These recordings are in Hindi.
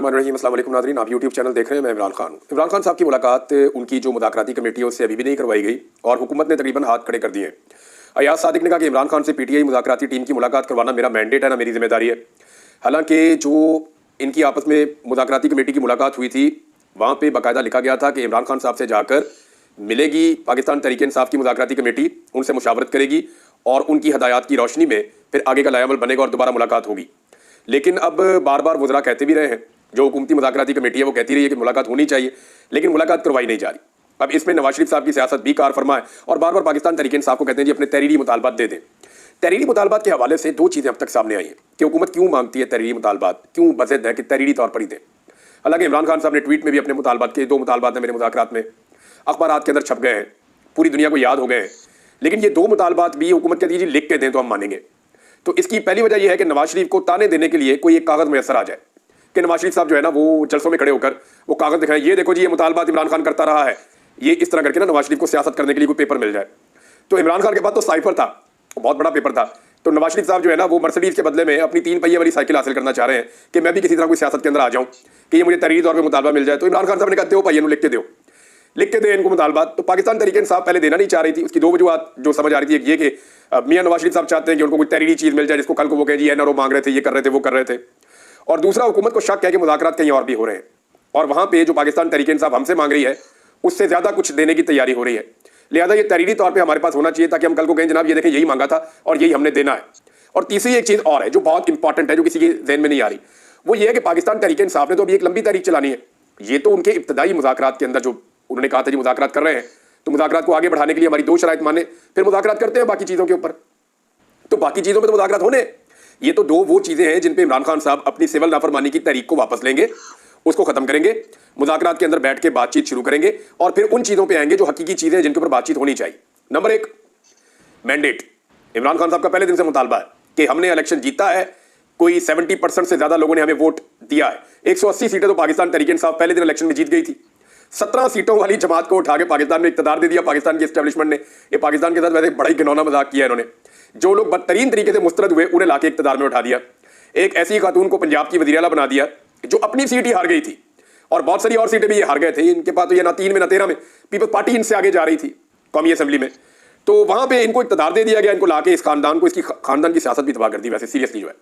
बिस्मिल्लाहिर्रहमानिर्रहीम। अस्सलाम वालेकुम नाज़रीन, आप यूट्यूब चैनल देख रहे हैं। मैं इमरान खान हूँ। इमरान खान साहब की मुलाकात उनकी जो मुज़ाकराती कमेटी है उससे अभी भी नहीं करवाई गई और हुकूमत ने तकरीबन हाथ खड़े कर दिए हैं। अयाज सादिक ने कहा कि इमरान खान से पीटीआई मुज़ाकराती टीम की मुलाकात करवाना मेरा मैंडेट है, ना मेरी जिम्मेदारी है। हालांकि जो इनकी आपस में मुज़ाकराती कमेटी की मुलाकात हुई थी वहाँ पर बाकायदा लिखा गया था कि इमरान खान साहब से जाकर मिलेगी पाकिस्तान तहरीक इंसाफ की मुज़ाकराती कमेटी, उनसे मुशावरत करेगी और उनकी हदायत की रोशनी में फिर आगे का लायामल बनेगा और दोबारा मुलाकात होगी। लेकिन अब बार बार वज़रा कहते भी रहे हैं, जो हुकूमती मुज़ाकराती कमेटी है वो कहती रही है कि मुलाकात होनी चाहिए, लेकिन मुलाकात करवाई नहीं जा रही। अब इसमें नवाज शरीफ साहब की सियासत भी कार फरमा है और बार बार पाकिस्तान तहरीक इंसाफ को कहते हैं जी अपने तहरीरी मुतालबात दे दें। तहरीरी मुतालबात के हवाले से दो चीज़ें अब तक सामने आई हैं कि हुकूमत क्यों मांगती है तहरीरी मुतालबात, क्यों बज़िद है कि तहरीरी तौर पर ही दें। हालांकि इमरान खान साहब ने ट्वीट में भी अपने मुतालबात के, दो मुतालबात हैं मेरे मुज़ाकरात में, अखबारात के अंदर छप गए हैं, पूरी दुनिया को याद हो गए हैं, लेकिन ये दो मुतालबात भी हुकूमत कहती है जी लिख के दें तो हम मानेंगे। तो इसकी पहली वजह यह है कि नवाज शरीफ को ताने देने के लिए कोई एक कागज़ मैसर आ जाए कि नवाज शरीफ साहब जो है ना वो जलसों में खड़े होकर वो कागज़ दिखाएं, ये देखो जी ये मुतालबात इमरान खान करता रहा है, ये इस तरह करके ना नवाज शरीफ को सियासत करने के लिए कोई पेपर मिल जाए। तो इमरान खान के पास तो साइफर था, बहुत बड़ा पेपर था, तो नवाज शरीफ साहब जो है ना वो मर्सिडीज के बदले में अपनी 3 पहिए वाली साइकिल हासिल करना चाह रहे हैं कि मैं भी किसी तरह कोई सियासत के अंदर आ जाऊँ कि ये मुझे तहरीरी तौर पर मुतालबा मिल जाए। तो इमरान खान साहब ने कहा दो पहिए लिख के दो, लिख के दे इनको मुतालबात। तो पाकिस्तान तहरीक इंसाफ पहले देना नहीं चाह रही थी। उसकी दो वजूहत जो समझ आ रही थी, एक ये कि मियां नवाज शरीफ साहब चाहते हैं कि उनको कोई तहरीरी चीज़ मिल जाए जिसको कल को वो कहें जी एनआरओ मांग रहे थे, ये कर रहे थे, वो कर रहे थे। और दूसरा, हुकूमत को शक है कि मुज़ाकरात कहीं और भी हो रहे हैं और वहाँ पे जो पाकिस्तान तहरीक इंसाफ हमसे मांग रही है उससे ज़्यादा कुछ देने की तैयारी हो रही है। लिहाजा ये तहरीरी तौर पर हमारे पास होना चाहिए ताकि हम कल को कहें जनाब ये देखें यही मांगा था और यही हमने देना है। और तीसरी एक चीज़ और है जो बहुत इंपॉर्टेंट है, जो किसी के जहन में नहीं आ रही, वो ये है कि पाकिस्तान तहरीक इंसाफ ने तो अभी एक लंबी तारीख चलानी है। ये तो उनके इब्तदाई मुज़ाकरात के अंदर जो उन्होंने कहा था जी मुज़ाकरात कर रहे हैं, तो मुज़ाकरात को आगे बढ़ाने के लिए हमारी दो शराइत माने फिर मुज़ाकरात करते हैं बाकी चीज़ों के ऊपर। तो बाकी चीज़ों में तो मुज़ाकरात होने, ये तो दो वो चीज़ें हैं जिन पे इमरान खान साहब अपनी सिविल नाफरमानी की तहरीक को वापस लेंगे, उसको ख़त्म करेंगे, मुज़ाकरात के अंदर बैठ के बातचीत शुरू करेंगे और फिर उन चीज़ों पर आएंगे जो हकीकी चीज़ें हैं जिनके ऊपर बातचीत होनी चाहिए। Number 1, mandate. इमरान खान साहब का पहले दिन से मुतालबा है कि हमने इलेक्शन जीता है, कोई 70% से ज़्यादा लोगों ने हमें वोट दिया है। 180 सीटें तो पाकिस्तान तहरीक इंसाफ पहले दिन इलेक्शन में जीत गई थी। 17 सीटों वाली जमात को उठा के पाकिस्तान में इक़्तिदार दे दिया पाकिस्तान की एस्टेब्लिशमेंट ने। ये पाकिस्तान के साथ वैसे बड़ा ही घिनौना मजाक किया इन्होंने। जो लोग बदतरीन तरीके से मुस्तरद हुए उन्हें लाके इक़्तिदार में उठा दिया। एक ऐसी खातून को पंजाब की वज़ीर आला बना दिया जो अपनी सीट ही हार गई थी और बहुत सारी और सीटें भी ये हार गए थे। इनके पास तो ये ना 3 में ना 13 में पीपल्स पार्टी इनसे आगे जा रही थी कौमी असम्बली में। तो वहाँ पे इनको इक़्तिदार दे दिया गया, इनको लाके इस खानदान को, इसकी खानदान की सियासत भी तबाह कर दी वैसे सीरियसली जो है।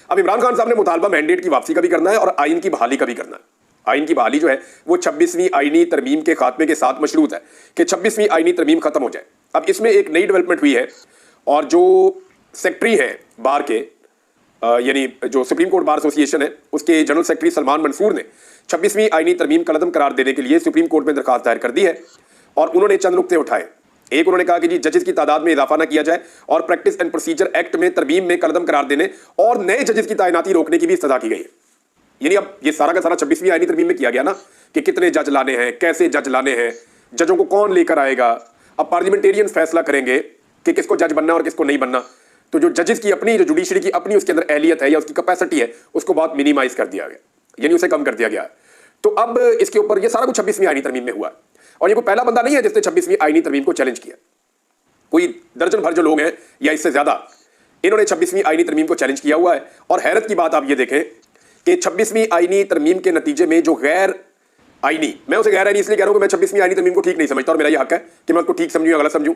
अब इमरान खान साहब ने मुतालबा मैंडेट की वापसी का भी करना है और आइन की बहाली का भी करना है। आइन की बहाली जो है वो 26वीं आइनी तरमीम के खात्मे के साथ मशरूत है कि 26वीं आइनी तरमीम खत्म हो जाए। अब इसमें एक नई डेवलपमेंट हुई है और जो सेक्रेटरी है बार के, यानी जो सुप्रीम कोर्ट बार एसोसिएशन है, उसके जनरल सेक्रेटरी सलमान मंसूर ने 26वीं आइनी तरमीम का कलदम करार देने के लिए सुप्रीम कोर्ट में दरखास्त दायर कर दी है और उन्होंने चंद नुक्ते उठाए। एक, उन्होंने कहा कि जी जजेस की तादाद में इजाफा ना किया जाए और प्रैक्टिस एंड प्रोसीजर एक्ट में तरमीम में कलदम करार देने और नए जजेस की तैनाती रोकने की भी इस्तदा की गई है। यानी अब ये सारा का सारा 26वीं आईनी तरमीम में किया गया ना कि कितने जज लाने हैं, कैसे जज लाने हैं, जजों को कौन लेकर आएगा। अब पार्लियामेंटेरियन फैसला करेंगे कि किसको जज बनना और किसको नहीं बनना। तो जो जजेस की अपनी, जो जुडिशरी की अपनी उसके अंदर एहलियत है या उसकी कैपेसिटी है, उसको बहुत मिनिमाइज कर दिया गया, यानी उसे कम कर दिया गया। तो अब इसके ऊपर ये सारा कुछ 26वीं आईनी तरमीम में हुआ और ये कोई पहला बंदा नहीं है जिसने 26वीं आईनी तरमीम को चैलेंज किया। कोई दर्जन भर जो लोग हैं या इससे ज्यादा, इन्होंने 26वीं आईनी तरमीम को चैलेंज किया हुआ है। और हैरत की बात आप ये देखें कि 26वीं आईनी तरमीम के नतीजे में जो गैर आईनी, मैं उसे गैर आईनी इसलिए कह रहा हूं कि मैं 26वीं आईनी तरमीम को ठीक नहीं समझता और मेरा यह हक है कि मैं उसको ठीक समझूं या गलत समझूं।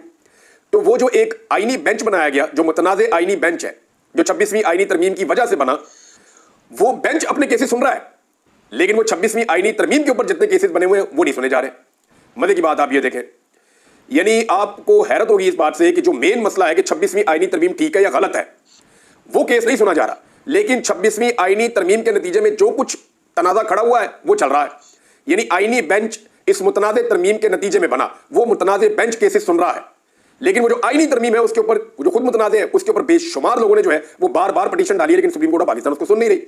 तो वो जो एक आईनी बेंच बनाया गया, जो मुतनाज़े आईनी बेंच है, जो 26वीं आईनी तरमीम की वजह से बना, वो बेंच अपने केसेस सुन रहा है, लेकिन वो 26वीं आईनी तरमीम के ऊपर जितने केसेस बने हुए हैं वो नहीं सुने जा रहे। मजे की बात आप ये देखें, यानी आपको हैरत होगी इस बात से कि जो मेन मसला है कि 26वीं आईनी तरमीम ठीक है या गलत है, वो केस नहीं सुना जा रहा, लेकिन 26वीं आईनी तरमीम के नतीजे में जो कुछ तनाजा खड़ा हुआ है वो चल रहा है। यानी आईनी बेंच इस मुतनाज़े तरमीम के नतीजे में बना, वो मुतनाज़े बेंच केसेस सुन रहा है, लेकिन वो जो आईनी तरमीम है उसके ऊपर, जो खुद मुतनाज़े है, उसके ऊपर बेशुमार लोगों ने जो है वो बार बार पटिशन डाली है, लेकिन सुप्रीम कोर्ट ऑफ पाकिस्तान उसको सुन नहीं रही।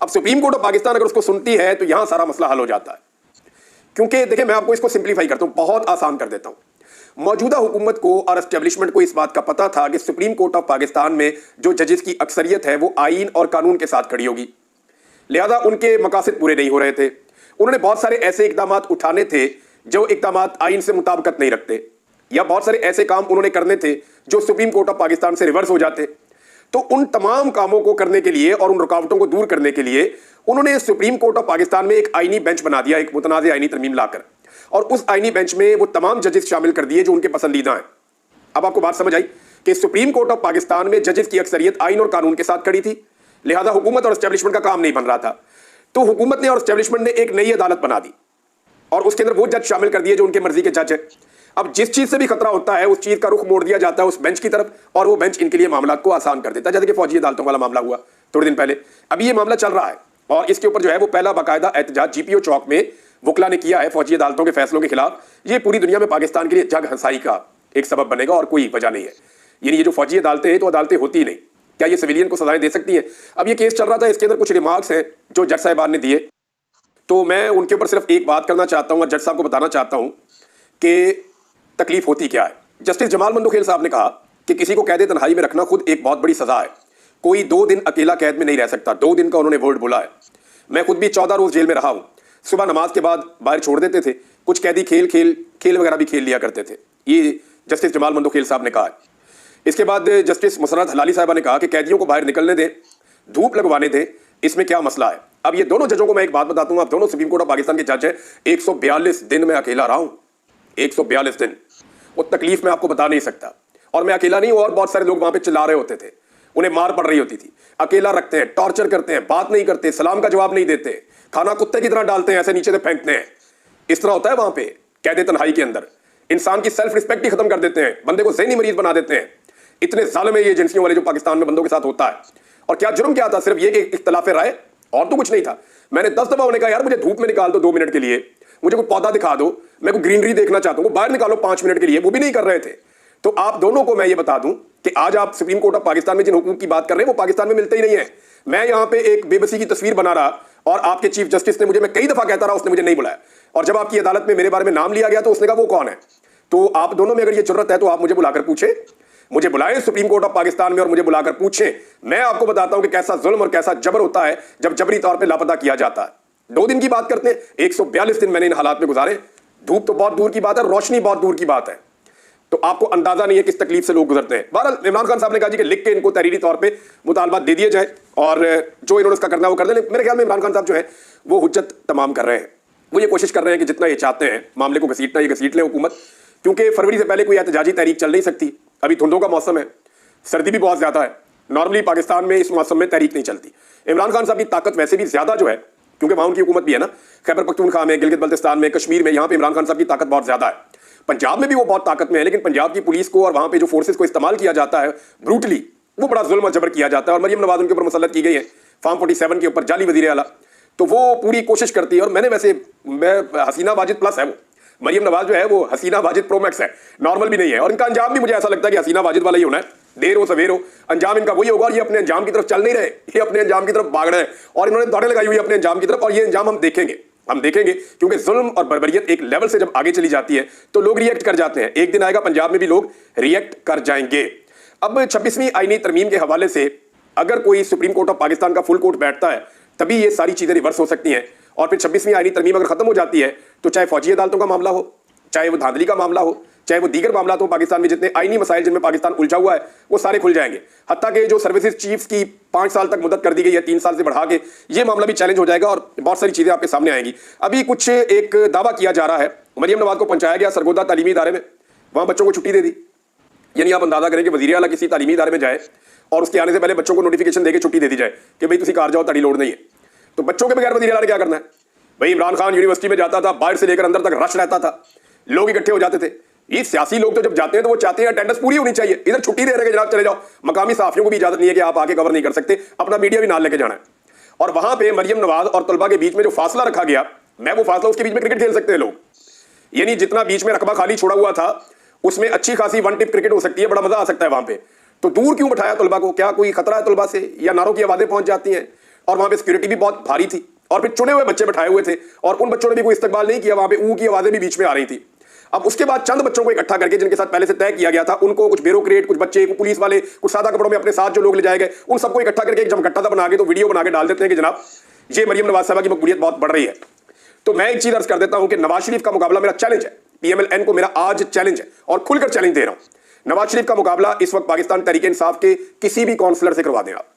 अब सुप्रीम कोर्ट ऑफ पाकिस्तान अगर उसको सुनती है तो यहां सारा मसला हल हो जाता है। क्योंकि देखिए, मैं आपको इसको सिंप्लीफाई करता हूं, बहुत आसान कर देता हूं। मौजूदा हुकूमत को और एस्टेब्लिशमेंट को इस बात का पता था कि सुप्रीम कोर्ट ऑफ पाकिस्तान में जो जजेस की अक्सरियत है वो आइन और कानून के साथ खड़ी होगी, लिहाजा उनके मकासद पूरे नहीं हो रहे थे। उन्होंने बहुत सारे ऐसे इकदाम उठाने थे जो इकदाम आइन से मुताबिकत नहीं रखते, या बहुत सारे ऐसे काम उन्होंने करने थे जो सुप्रीम कोर्ट ऑफ पाकिस्तान से रिवर्स हो जाते। तो उन तमाम कामों को करने के लिए और उन रुकावटों को दूर करने के लिए उन्होंने सुप्रीम कोर्ट ऑफ पाकिस्तान में एक आईनी बेंच बना दिया, एक मुतनाज़ आईनी तरमीम लाकर, और उस आईनी बेंच में वो तमाम जजेस शामिल कर दिए जो उनके पसंदीदा हैं। अब आपको बात समझ आई कि सुप्रीम कोर्ट ऑफ पाकिस्तान में जजेस की अक्सरियत आइन और कानून के साथ खड़ी थी, लिहाजा हुकूमत और एस्टेब्लिशमेंट का काम नहीं बन रहा था। तो हुकूमत ने और एस्टेब्लिशमेंट ने एक नई अदालत बना दी और उसके अंदर वो जज शामिल कर दिए जो उनके मर्जी के जज है। अब जिस चीज से भी खतरा होता है उस चीज का रुख मोड़ दिया जाता है उस बेंच की तरफ, और वो बेंच इनके लिए मामला को आसान कर देता है। जैसे कि फौजी अदालतों वाला मामला हुआ थोड़े दिन पहले, अभी ये मामला चल रहा है और इसके ऊपर जो है वो पहला बाकायदा एहतजाज जीपीओ चौक में वकला ने किया है फौजी अदालतों के फैसलों के खिलाफ। ये पूरी दुनिया में पाकिस्तान के लिए जग हंसाई का एक सबब बनेगा और कोई वजह नहीं है। यानी ये जो फौजी अदालतें हैं तो अदालतें होती ही नहीं, क्या ये सिविलियन को सजाएं दे सकती हैं? अब ये केस चल रहा था, इसके अंदर कुछ रिमार्क्स हैं जो जज साहिबान ने दिए, तो मैं उनके ऊपर सिर्फ एक बात करना चाहता हूं और जज साहब को बताना चाहता हूं कि तकलीफ होती क्या है। जस्टिस जमाल मंदोखेल साहब ने कहा कि किसी को कैद तन्हाई में रखना खुद एक बहुत बड़ी सजा है, कोई 2 दिन अकेला कैद में नहीं रह सकता। 2 दिन का उन्होंने वर्ड बोला है। मैं खुद भी 14 रोज जेल में रहा हूं। सुबह नमाज के बाद बाहर छोड़ देते थे, कुछ कैदी खेल वगैरह भी खेल लिया करते थे। ये जस्टिस जमाल मंदोखेल साहब ने कहा है। इसके बाद जस्टिस मुसर्रत हलाली साहबा ने कहा कि कैदियों को बाहर निकलने दें, धूप लगवाने दें, इसमें क्या मसला है। अब ये दोनों जजों को मैं एक बात बताता हूं, आप दोनों सुप्रीम कोर्ट ऑफ पाकिस्तान के जज हैं। 142 दिन मैं अकेला रहा हूं, 142 दिन। वो तकलीफ मैं आपको बता नहीं सकता। और मैं अकेला नहीं हूं, और बहुत सारे लोग वहां पे चिल्ला रहे होते थे, उन्हें मार पड़ रही होती थी। अकेला रखते हैं, टॉर्चर करते हैं, बात नहीं करते, सलाम का जवाब नहीं देते, खाना कुत्ते की तरह डालते हैं, ऐसे नीचे से फेंकते हैं। इस तरह होता है वहां पे कैद तन्हाई के अंदर। इंसान की सेल्फ रिस्पेक्ट ही खत्म कर देते हैं, बंदे को ज़हनी मरीज बना देते हैं। इतने जालिम है ये एजेंसियों वाले जो पाकिस्तान में बंदों के साथ होता है। और क्या जुर्म क्या था? सिर्फ ये कि इख्तलाफ राय, और तो कुछ नहीं था। मैंने 10 दफा उन्हें कहा यार मुझे धूप में निकाल दो 2 मिनट के लिए, मुझे कोई पौधा दिखा दो, मैं कोई ग्रीनरी देखना चाहता हूं, बाहर निकालो 5 मिनट के लिए, वो भी नहीं कर रहे थे। तो आप दोनों को मैं ये बता दूं कि आज आप सुप्रीम कोर्ट ऑफ पाकिस्तान में जिन हुकूक की बात कर रहे हैं वो पाकिस्तान में मिलते ही नहीं है। मैं यहां पे एक बेबसी की तस्वीर बना रहा और आपके चीफ जस्टिस ने मुझे, मैं कई दफा कहता रहा, उसने मुझे नहीं बुलाया, और जब आपकी अदालत में मेरे बारे में नाम लिया गया तो उसने कहा वो कौन है। तो आप दोनों में अगर ये जरूरत है तो आप मुझे बुलाकर पूछे, मुझे बुलाएं सुप्रीम कोर्ट ऑफ पाकिस्तान में और मुझे बुलाकर पूछें। मैं आपको बताता हूं कि कैसा जुल्म और कैसा जबर होता है जब जबरी तौर पे लापता किया जाता है। 2 दिन की बात करते हैं, 142 दिन मैंने इन हालात में गुजारे। धूप तो बहुत दूर की बात है, रोशनी बहुत दूर की बात है। तो आपको अंदाजा नहीं है किस तकलीफ से लोग गुजरते हैं। बहरहाल इमरान खान साहब ने कहा जी कि लिख के इनको तहरीरी तौर पे मुतालबात दे दिए जाए और जो इन्होंने उसका करना है वो कर दे। मेरे ख्याल में इमरान खान साहब जो है वो हुज्जत तमाम कर रहे हैं। वो ये कोशिश कर रहे हैं कि जितना ये चाहते हैं मामले को घसीटना, ये घसीट लें हुकूमत, क्योंकि फरवरी से पहले कोई एहतजाजी तहरीक चल नहीं सकती। अभी धुंधों का मौसम है, सर्दी भी बहुत ज्यादा है। नॉर्मली पाकिस्तान में इस मौसम में तहरीक नहीं चलती। इमरान खान साहब की ताकत वैसे भी ज्यादा जो है, क्योंकि वहां उनकी हुकूमत भी है ना, खैबर पख्तूनख्वा में, गिलगित बल्तिस्तान में, कश्मीर में, यहाँ पे इमरान खान साहब की ताकत बहुत ज्यादा है। पंजाब में भी वो बहुत ताकत में है, लेकिन पंजाब की पुलिस को और वहां पे जो फोर्सेस को इस्तेमाल किया जाता है ब्रूटली, वो बड़ा जुल्म और जबर किया जाता है। और मरियम नवाज उनके ऊपर मुसल्लत की गई है, फार्म 47 के ऊपर जाली वजीर आला, तो वो पूरी कोशिश करती है। और मैं हसीना वाजिद प्लस है वो, मरियम नवाज जो है वो हसीना वाजिद प्रो मैक्स है, नॉर्मल भी नहीं है। और इनका अंजाम भी मुझे ऐसा लगता है कि हसीना वाजिद वाला ही होना है, देर हो सवेर हो, अंजाम इनका वही होगा। और ये अपने अंजाम की तरफ चल नहीं रहे, ये अपने अंजाम की तरफ भाग रहे हैं और इन्होंने दौड़े लगाई हुई अपने अंजाम की तरफ। और ये अंजाम हम देखेंगे क्योंकि जुल्म और बर्बरियत एक लेवल से जब आगे चली जाती है तो लोग रिएक्ट कर जाते हैं। एक दिन आएगा पंजाब में भी लोग रिएक्ट कर जाएंगे। अब 26वीं आईनी तरमीम के हवाले से अगर कोई सुप्रीम कोर्ट ऑफ पाकिस्तान का फुल कोर्ट बैठता है तभी ये सारी चीजें रिवर्स हो सकती हैं। और फिर 26वीं आईनी तरमीम अगर खत्म हो जाती है तो चाहे फौजी अदालतों का मामला हो, चाहे वो धांधली का मामला हो, चाहे वो दीगर मामला हो, पाकिस्तान में जितने आईनी मसाइल जिनमें पाकिस्तान उलझा हुआ है वो सारे खुल जाएंगे। हत्ता कि जो सर्विसेज चीफ की 5 साल तक मुद्दत कर दी गई है, 3 साल से बढ़ा के, ये मामला भी चैलेंज हो जाएगा और बहुत सारी चीजें आपके सामने आएंगी। अभी कुछ एक दावा किया जा रहा है, मरियम नवाज को पहुंचाया गया सरगोदा तालीमी इदारे में, वहां बच्चों को छुट्टी दे दी। यानी आप अंदाजा करें कि वजीर आला किसी तालीमी इदारे में जाए और उसके आने से पहले बच्चों को नोटिफिकेशन देकर छुट्टी दे दी जाए कि भाई तुम कार जाओ, ताड़ी लोड नहीं है। तो बच्चों के बगैर वजीर आला ने क्या करना है भाई? इमरान खान यूनिवर्सिटी में जाता था, बाहर से लेकर अंदर तक रश रहता था, लोग इकट्ठे हो जाते थे। ये सियासी लोग तो जब जाते हैं तो वो चाहते हैं अटेंडेंस पूरी होनी चाहिए। इधर छुट्टी दे रहे हैं जनाब चले जाओ, मकामी सहाफियों को भी इजाजत नहीं है कि आप आके कवर नहीं कर सकते, अपना मीडिया भी नाल लेके जाना है। और वहां पे मरियम नवाज और तलबा के बीच में जो फासला रखा गया, मैं वो फासला, उसके बीच में क्रिकेट खेल सकते हैं लोग। यानी जितना बीच में रकबा खाली छोड़ा हुआ था उसमें अच्छी खासी वन टिप क्रिकेट हो सकती है, बड़ा मजा आ सकता है वहां पे। तो दूर क्यों बैठाया तलबा को? क्या कोई खतरा है तलबा से, या नारों की आवाजें पहुंच जाती हैं? और वहां पे सिक्योरिटी भी बहुत भारी थी और फिर चुने हुए बच्चे बैठाए हुए थे और उन बच्चों ने भी कोई इस्तकबाल नहीं किया। वहां पे ऊ की आवाजें भी बीच में आ रही थी। अब उसके बाद चंद बच्चों को इकट्ठा करके, जिनके साथ पहले से तय किया गया था, उनको कुछ ब्यूरोक्रेट, कुछ बच्चे, कुछ पुलिस वाले, कुछ सादा कपड़ों में अपने साथ जो लोग ले जाए गए, उन सबको इकट्ठा करके एक जमघट्टा सा बना के तो वीडियो बना के डाल देते हैं कि जनाब ये मरियम नवाज साहबा की मकबूलियत बहुत बढ़ रही है। तो मैं एक चीज अर्ज कर देता हूं कि नवाज शरीफ का मुकाबला मेरा चैलेंज है, PMLN को मेरा आज चैलेंज है और खुलकर चैलेंज दे रहा हूं। नवाज शरीफ का मुकाबला इस वक्त पाकिस्तान तहरीक इंसाफ के किसी भी काउंसलर से करवा दें आप,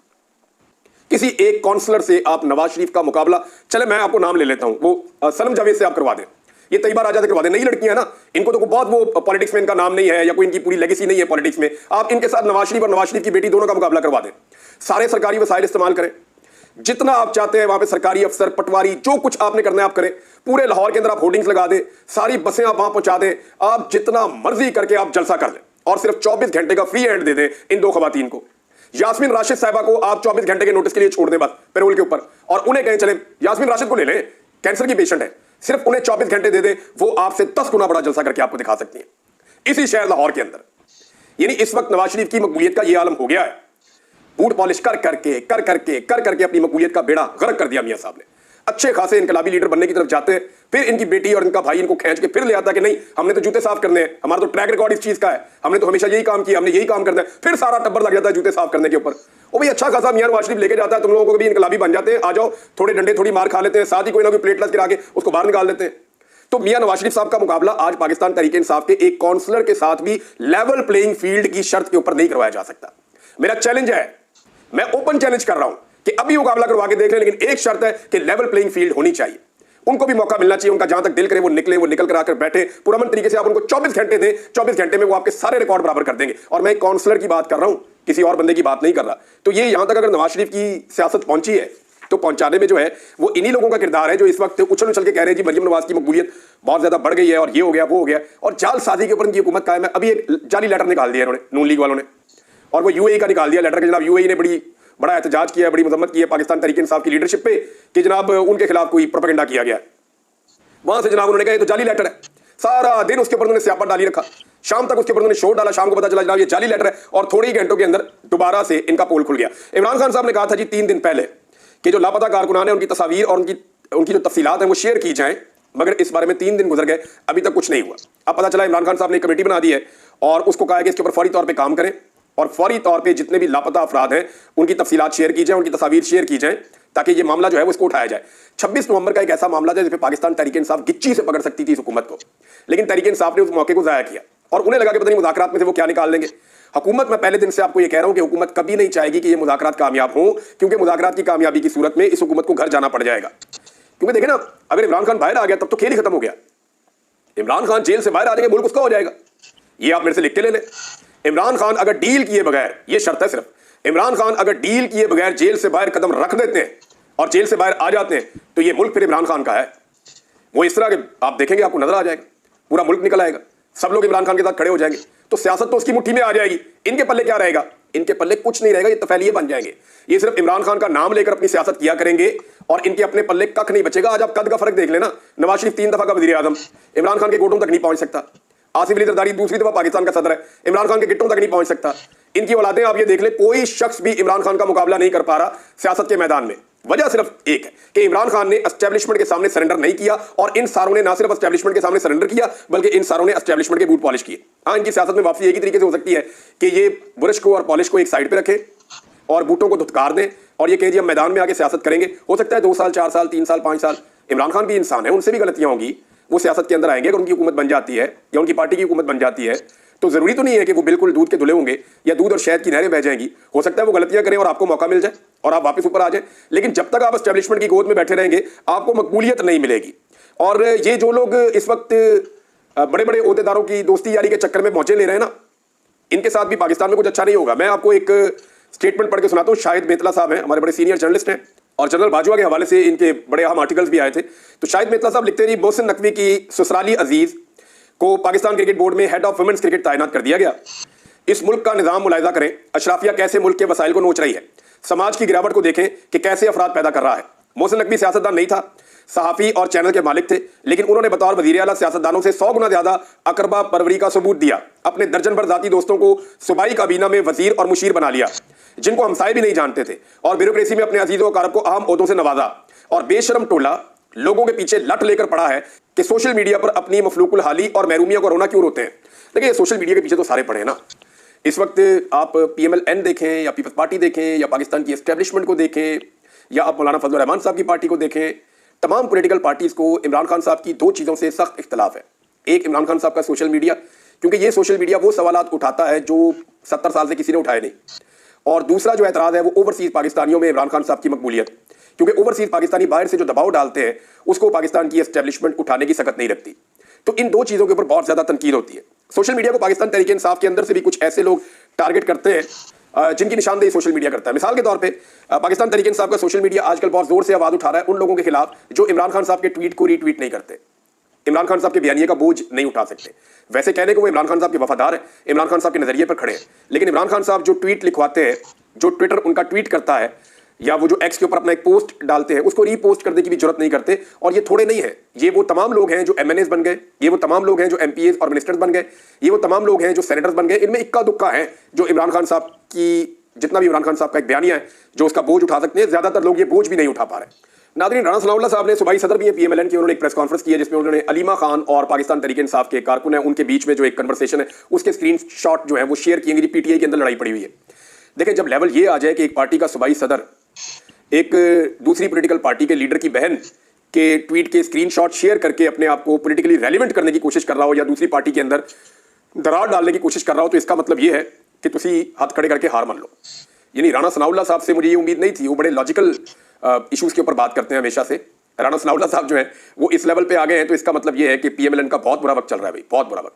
किसी एक काउंसलर से आप नवाज शरीफ का मुकाबला, चले मैं आपको नाम ले लेता हूं, वो सनम जावेद से आप करवा दें, ये तैयबा राजा से करवा दें। नई लड़कियां ना, इनको तो बहुत वो पॉलिटिक्स में इनका नाम नहीं है या कोई इनकी पूरी लेगेसी नहीं है पॉलिटिक्स में, आप इनके साथ नवाज शरीफ और नवाज शरीफ की बेटी दोनों का मुकाबला करवा दें। सारे सरकारी वसाइल इस्तेमाल करें, जितना आप चाहते हैं वहां पे सरकारी अफसर, पटवारी, जो कुछ आपने करना है आप करें। पूरे लाहौर के अंदर आप होर्डिंग्स लगा दें, सारी बसें आप वहां पहुंचा दें, आप जितना मर्जी करके आप जलसा कर लें और सिर्फ 24 घंटे का फ्री हैंड दे दें इन दो खवातीन को। यास्मीन राशिद साहिबा को आप 24 घंटे के नोटिस के लिए छोड़ दें बस पैरोल के ऊपर, और उन्हें कहें चले यास्मीन राशिद को ले लें, कैंसर की पेशेंट है, सिर्फ उन्हें 24 घंटे दे दे, वो आपसे 10 गुना बड़ा जलसा करके आपको दिखा सकती है इसी शहर लाहौर के अंदर। यानी इस वक्त नवाज शरीफ की मकबूलियत का ये आलम हो गया है, बूट पॉलिश कर करके अपनी मकबूलियत का बेड़ा गर्क कर दिया मियां साहब ने। अच्छे खासे इनकलाबी लीडर बनने की तरफ जाते हैं, फिर इनकी बेटी और इनका भाई इनको खींच के फिर ले आता है कि नहीं हमने तो जूते साफ करने हैं, हमारा तो ट्रैक रिकॉर्ड इस चीज का है, हमने तो हमेशा यही काम किया, हमने यही काम करना है, फिर सारा टब्बर लग जाता है जूते साफ करने के ऊपर। वो भी अच्छा खासा मियां नवाज शरीफ लेके जाता है, तुम लोगों को भी इनकलाबी बन जाते हैं, आ जाओ थोड़े डंडे थोड़ी मार खा लेते हैं, साथ ही कोई ना कोई प्लेटलेस गिरा के उसको बाहर निकाल देते हैं। तो मियां नवाज शरीफ साहब का मुकाबला आज पाकिस्तान तहरीक इंसाफ के एक काउंसलर के साथ भी लेवल प्लेइंग फील्ड की शर्त के ऊपर नहीं करवाया जा सकता। मेरा चैलेंज है, मैं ओपन चैलेंज कर रहा हूं कि अभी मुकाबला करवा के देख लें, लेकिन एक शर्त है कि लेवल प्लेइंग फील्ड होनी चाहिए। उनको भी मौका मिलना चाहिए, उनका जहां तक दिल करे वो निकल कर आकर बैठे पुरअमन तरीके से। आप उनको 24 घंटे दें, 24 घंटे में वो आपके सारे रिकॉर्ड बराबर कर देंगे। और मैं एक काउंसलर की बात कर रहा हूं, किसी और बंदे की बात नहीं कर रहा। तो ये यहां तक अगर नवाज शरीफ की सियासत पहुंची है तो पहुंचाने में जो है वो इन्हीं लोगों का किरदार है जो इस वक्त उछल उछल के कह रहे हैं जी मरियम नवाज की मकबूलियत बहुत ज्यादा बढ़ गई है और ये हो गया वो हो गया, और जालसाजी के ऊपर इनकी हुकूमत कायम है। अभी एक जाली लेटर निकाल दिया इन्होंने, नून लीग वालों ने, और वो यूएई का निकाल दिया लेटर के जनाब यूएई ने बड़ा एहतजाज किया, बड़ी मजम्मत की है पाकिस्तान तहरीक इंसाफ की लीडरशिप पे कि जनाब उनके खिलाफ कोई प्रोपेगेंडा किया गया। वहां से जनाब उन्होंने कहा ये तो जाली लेटर है, सारा दिन उसके ऊपर उन्होंने स्यापा डाली रखा, शाम तक उसके ऊपर उन्होंने शोर डाला, शाम को पता चला जनाब ये जाली लेटर है, और थोड़े ही घंटों के अंदर दोबारा से इनका पोल खुल गया। इमरान खान साहब ने कहा था जी 3 दिन पहले कि जो लापता कारकुनान है उनकी तस्वीर और उनकी जो तफसीलात हैं वो शेयर की जाएं, मगर इस बारे में 3 दिन गुजर गए, अभी तक कुछ नहीं हुआ। अब पता चला इमरान खान साहब ने एक कमेटी बना दी है और उसको कहा है कि इसके ऊपर फौरी तौर पर काम करें और फौरी तौर पे जितने भी लापता अफराद हैं उनकी तफसीलात शेयर की जाए, उनकी तस्वीर शेयर की जाए, ताकि ये मामला जो है वो इसको उठाया जाए। 26 नवंबर का एक ऐसा मामला था जिसपे पाकिस्तान तहरीक इंसाफ गिच्ची से पकड़ सकती थी इस हुकूमत को, लेकिन तहरीक इंसाफ ने उस मौके को जाया किया और उन्हें लगा कि पता नहीं मुज़ाकरात में से वो क्या निकाल लेंगे। हुकूमत, मैं पहले दिन से आपको ये कह रहा हूं कि हुकूमत कभी नहीं चाहेगी कि ये मुज़ाकरात कामयाब हों, क्योंकि मुज़ाकरात की कामयाबी की सूरत में इस हुकूमत को घर जाना पड़ जाएगा। क्योंकि देखें ना, अगर इमरान खान बाहर आ गया तब तो खेल ही खत्म हो गया। इमरान खान जेल से बाहर आ जाएगा, मुल्क उसका हो जाएगा। ये आप मेरे से लिख के ले लें। इमरान खान अगर डील किए बगैर, ये शर्त है सिर्फ, इमरान खान अगर डील किए बगैर जेल से बाहर कदम रख देते हैं और जेल से बाहर आ जाते हैं तो ये मुल्क फिर इमरान खान का है। वो इस तरह के आप देखेंगे, आपको नजर आ जाएगा, पूरा मुल्क निकल आएगा, सब लोग इमरान खान के साथ खड़े हो जाएंगे, तो सियासत तो उसकी मुट्ठी में आ जाएगी। इनके पल्ले क्या रहेगा? इनके पल्ले कुछ नहीं रहेगा, ये तफैलिये बन जाएंगे। ये सिर्फ इमरान खान का नाम लेकर अपनी सियासत किया करेंगे और इनके अपने पल्ले कख नहीं बचेगा। आज आप कद का फर्क देख लेना, नवाज शरीफ 3 दफा का वजीर आजम, इमरान खान के गोटों तक नहीं पहुंच सकता। आसिफ अली जरदारी दूसरी दफा पाकिस्तान का सदर है, इमरान खान के गिट्टों तक नहीं पहुंच सकता। इनकी औलादें आप ये देख ले, कोई शख्स भी इमरान खान का मुकाबला नहीं कर पा रहा सियासत के मैदान में। वजह सिर्फ एक है कि इमरान खान ने एस्टेब्लिशमेंट के सामने सरेंडर नहीं किया, और इन सारों ने ना सिर्फ एस्टेब्लिशमेंट के सामने सरेंडर किया बल्कि इन सारों ने एस्टेब्लिशमेंट के बूट पॉलिश किए। हाँ, इनकी सियासत में वापसी एक ही तरीके से हो सकती है कि ये बुरश को और पॉलिश को एक साइड पे रखे और बूटों को धुतकार दें और ये कहे जी हम मैदान में आके सियासत करेंगे। हो सकता है 2 साल 4 साल 3 साल 5 साल, इमरान खान भी इंसान है, उनसे भी गलतियां होंगी, वो सियासत के अंदर आएंगे। अगर उनकी हुकूमत बन जाती है या उनकी पार्टी की हुकूमत बन जाती है तो जरूरी तो नहीं है कि वो बिल्कुल दूध के धुले होंगे या दूध और शहद की नहरें बह जाएंगी। हो सकता है वो गलतियां करें और आपको मौका मिल जाए और आप वापस ऊपर आ जाए, लेकिन जब तक आप एस्टेब्लिशमेंट की गोद में बैठे रहेंगे आपको मकबूलियत नहीं मिलेगी। और ये जो लोग इस वक्त बड़े बड़े ओहदेदारों की दोस्ती यारी के चक्कर में मौजे ले रहे हैं ना, इनके साथ भी पाकिस्तान में कुछ अच्छा नहीं होगा। मैं आपको एक स्टेटमेंट पढ़ के सुनाता हूँ। शाहिद मेतला साहब हैं, हमारे बड़े सीनियर जर्नलिस्ट हैं, और जनरल बाजवा के हवाले से इनके बड़े अहम आर्टिकल्स भी आए थे। तो शाहिद मेतला साहब लिखते हैं, मोहसिन नकवी की ससुराली अजीज को पाकिस्तान क्रिकेट बोर्ड में हेड ऑफ वुमेन्स क्रिकेट तैनात कर दिया गया। इस मुल्क का निजाम मुलाहिजा करें, अशराफिया कैसे मुल्क के वसाइल को नोच रही है, समाज की गिरावट को देखें कि कैसे अफराद पैदा कर रहा है। मोहसिन नकवी सियासतदान नहीं था, सहाफ़ी और चैनल के मालिक थे, लेकिन उन्होंने बतौर वज़ीर आला सियासतदानों से 100 गुना ज्यादा अकरबा परवरी का सबूत दिया। अपने दर्जन भर जाती दोस्तों को सूबाई काबीना में वजीर और मुशीर बना लिया, जिनको हमसाए भी नहीं जानते थे, और ब्यूरोक्रेसी में अपने अजीज़ों कारब को अहम ओहदों से नवाजा। और बेशरम टोला लोगों के पीछे लट लेकर पड़ा है कि सोशल मीडिया पर अपनी मफलूकुल हाली और महरूमिया को रोना क्यों रोते हैं। देखिए, सोशल मीडिया के पीछे तो सारे पड़े हैं ना। इस वक्त आप PMLN देखें या पीपल्स पार्टी देखें या पाकिस्तान की एस्टेब्लिशमेंट को देखें या आप मौलाना फजलुर रहमान साहब की पार्टी को देखें, तमाम पॉलिटिकल पार्टीज को इमरान खान साहब की 2 चीज़ों से सख्त इख्तलाफ है। एक, इमरान खान साहब का सोशल मीडिया, क्योंकि ये सोशल मीडिया वो सवालात उठाता है जो 70 साल से किसी ने उठाए नहीं, और दूसरा जो एतराज है वो ओवरसीज पाकिस्तानियों में इमरान खान साहब की मकबूलियत, क्योंकि ओवरसीज पाकिस्तानी बाहर से जो दबाव डालते हैं उसको पाकिस्तान की एस्टेब्लिशमेंट उठाने की सकत नहीं रखती। तो इन दो चीजों के ऊपर बहुत ज्यादा तनकीद होती है। सोशल मीडिया को पाकिस्तान तहरीक इंसाफ के अंदर से भी कुछ ऐसे लोग टारगेट करते हैं जिनकी निशानदेही सोशल मीडिया करता है। मिसाल के तौर पे पाकिस्तान तहरीक इंसाफ का सोशल मीडिया आजकल बहुत जोर से आवाज उठा रहा है उन लोगों के खिलाफ जो इमरान खान साहब के ट्वीट को रीट्वीट नहीं करते, इमरान खान साहब के बयानिए का बोझ नहीं उठा सकते। वैसे कहने को वो इमरान खान साहब के वफादार है, इमरान खान साहब के नजरिए पर खड़े हैं, लेकिन इमरान खान साहब जो ट्वीट लिखवाते हैं, जो ट्विटर उनका ट्वीट करता है या वो जो एक्स के ऊपर अपना एक पोस्ट डालते हैं उसको रीपोस्ट करने की भी जरूरत नहीं करते। और ये थोड़े नहीं है, ये वो तमाम लोग हैं जो एमएनएस बन गए, ये वो तमाम लोग हैं जो एमपीएस और मिनिस्टर्स बन गए, ये वो तमाम लोग हैं जो सेनेटर्स बन गए। इनमें इक्का दुक्का है जो इमरान खान साहब की, जितना भी इमरान खान साहब का एक बयानिया है जो उसका बोझ उठा सकते हैं, ज्यादातर लोग ये बोझ भी नहीं उठा पा रहे। नाज़रीन, राणा सनाउल्लाह साहब ने सूबाई सदर भी है पीएमएलएन की, उन्होंने एक प्रेस कॉन्फ्रेंस की है जिसमें उन्होंने अलीमा खान और पाकिस्तान तहरीक इंसाफ के कारकुन है उनके बीच में जो एक कन्वर्सेशन है उसके स्क्रीनशॉट जो है वो शेयर किए। पीटीआई के अंदर लड़ाई पड़ी हुई है। देखिए, जब लेवल ये आ जाए कि एक पार्टी का सूबाई सदर एक दूसरी पॉलिटिकल पार्टी के लीडर की बहन के ट्वीट के स्क्रीनशॉट शेयर करके अपने आप को पॉलिटिकली रेलेवेंट करने की कोशिश कर रहा हो या दूसरी पार्टी के अंदर दरार डालने की कोशिश कर रहा हो, तो इसका मतलब ये है कि तुसी हाथ खड़े करके हार मान लो। यानी राणा सनाउल्लाह साहब से मुझे ये उम्मीद नहीं थी, वो बड़े लॉजिकल इश्यूज के ऊपर बात करते हैं हमेशा से। राणा सनाउल्लाह साहब जो है वो इस लेवल पे आ गए हैं, तो इसका मतलब ये है कि पीएमएलएन का बहुत बुरा वक्त चल रहा है भाई, बहुत बुरा वक्त।